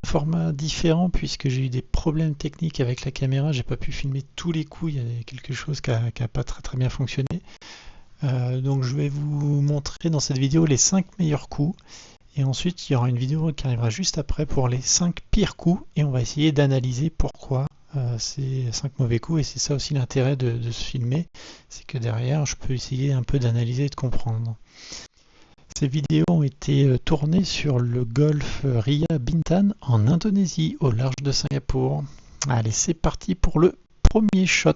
format différent puisque j'ai eu des problèmes techniques avec la caméra, j'ai pas pu filmer tous les coups, il y a quelque chose qui a pas très bien fonctionné. Donc je vais vous montrer dans cette vidéo les 5 meilleurs coups et ensuite il y aura une vidéo qui arrivera juste après pour les 5 pires coups et on va essayer d'analyser pourquoi ces 5 mauvais coups, et c'est ça aussi l'intérêt de se filmer, c'est que derrière je peux essayer un peu d'analyser et de comprendre. Ces vidéos ont été tournées sur le golfe Ria Bintan en Indonésie, au large de Singapour. Allez, c'est parti pour le premier shot.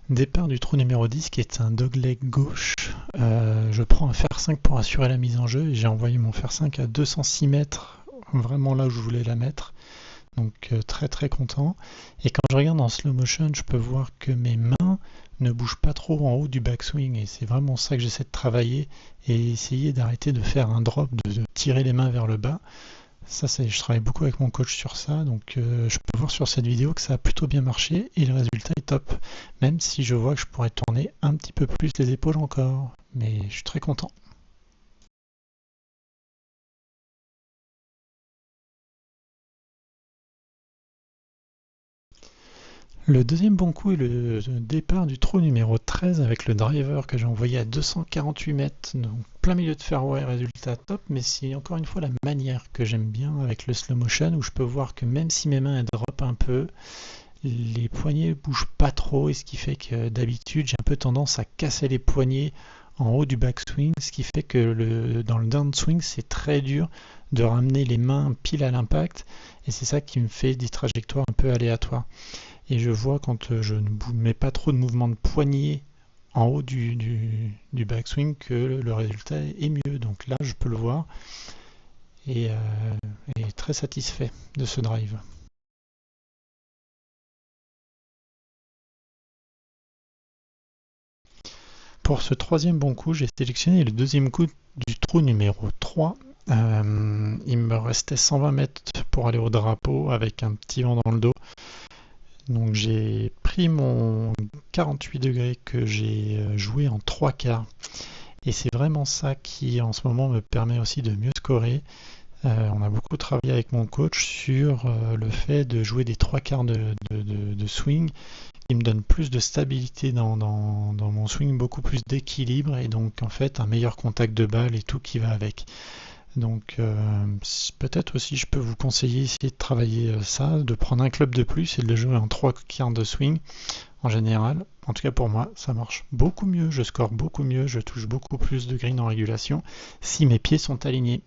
Départ du trou numéro 10 qui est un dogleg gauche. Je prends un fer 5 pour assurer la mise en jeu et j'ai envoyé mon fer 5 à 206 mètres, vraiment là où je voulais la mettre. Donc très content. Et quand je regarde en slow motion, je peux voir que mes mains ne bougent pas trop en haut du backswing et c'est vraiment ça que j'essaie de travailler et essayer d'arrêter de faire un drop, de tirer les mains vers le bas. Ça, je travaille beaucoup avec mon coach sur ça, donc je peux voir sur cette vidéo que ça a plutôt bien marché et le résultat est top, même si je vois que je pourrais tourner un petit peu plus les épaules encore, mais je suis très content. Le deuxième bon coup est le départ du trou numéro 13 avec le driver que j'ai envoyé à 248 mètres, donc plein milieu de fairway, résultat top, mais c'est encore une fois la manière que j'aime bien avec le slow motion où je peux voir que même si mes mains elles drop un peu, les poignets bougent pas trop, et ce qui fait que d'habitude j'ai un peu tendance à casser les poignets en haut du backswing, ce qui fait que dans le downswing c'est très dur de ramener les mains pile à l'impact et c'est ça qui me fait des trajectoires un peu aléatoires. Et je vois quand je ne mets pas trop de mouvement de poignet en haut du backswing que le résultat est mieux. Donc là je peux le voir et très satisfait de ce drive. Pour ce troisième bon coup, j'ai sélectionné le deuxième coup du trou numéro 3. Il me restait 120 mètres pour aller au drapeau avec un petit vent dans le dos. Donc j'ai pris mon 48 degrés que j'ai joué en 3 quarts. Et c'est vraiment ça qui en ce moment me permet aussi de mieux scorer. On a beaucoup travaillé avec mon coach sur le fait de jouer des 3 quarts de swing qui me donne plus de stabilité dans mon swing, beaucoup plus d'équilibre et donc en fait un meilleur contact de balle et tout qui va avec. Donc peut-être aussi je peux vous conseiller essayer de travailler ça, de prendre un club de plus et de le jouer en 3 quarts de swing en général. En tout cas pour moi ça marche beaucoup mieux, je score beaucoup mieux, je touche beaucoup plus de green en régulation si mes pieds sont alignés.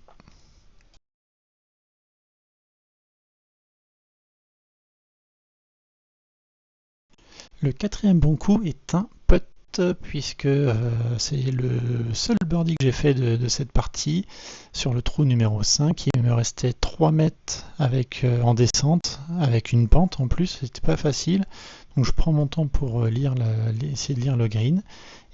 Le quatrième bon coup est un putt puisque c'est le seul birdie que j'ai fait de cette partie sur le trou numéro 5. Il me restait 3 mètres en descente avec une pente en plus, c'était pas facile. Donc je prends mon temps pour essayer de lire le green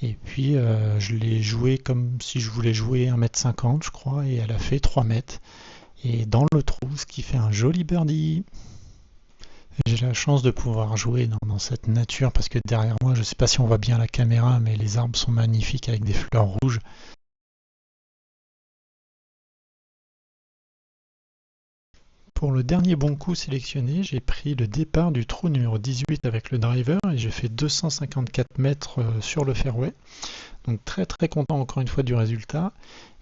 et puis je l'ai joué comme si je voulais jouer 1,50 m je crois et elle a fait 3 mètres et dans le trou, ce qui fait un joli birdie. J'ai la chance de pouvoir jouer dans cette nature parce que derrière moi, je ne sais pas si on voit bien la caméra, mais les arbres sont magnifiques avec des fleurs rouges. Pour le dernier bon coup sélectionné, j'ai pris le départ du trou numéro 18 avec le driver et j'ai fait 254 mètres sur le fairway. Donc très content encore une fois du résultat.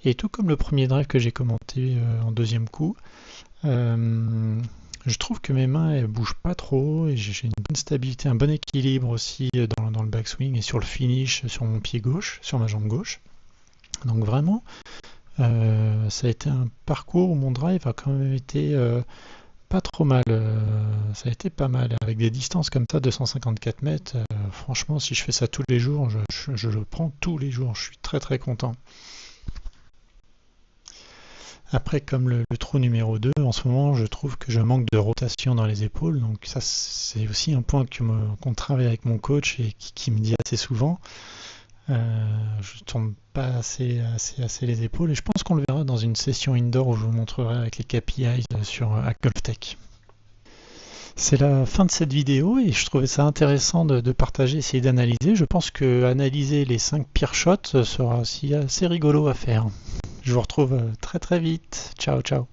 Et tout comme le premier drive que j'ai commenté en deuxième coup, je trouve que mes mains elles bougent pas trop et j'ai une bonne stabilité, un bon équilibre aussi dans le backswing et sur le finish sur mon pied gauche, sur ma jambe gauche. Donc vraiment, ça a été un parcours où mon drive a quand même été pas trop mal. Ça a été pas mal avec des distances comme ça, 254 mètres. Franchement, si je fais ça tous les jours, je le prends tous les jours. Je suis très content. Après, comme le trou numéro 2, en ce moment, je trouve que je manque de rotation dans les épaules. Donc ça, c'est aussi un point qu'on travaille avec mon coach et qui me dit assez souvent. Je ne tourne pas assez les épaules et je pense qu'on le verra dans une session indoor où je vous montrerai avec les KPIs à GolfTech. C'est la fin de cette vidéo et je trouvais ça intéressant de partager, essayer d'analyser. Je pense que analyser les 5 pires shots sera aussi assez rigolo à faire. Je vous retrouve très très vite. Ciao ciao.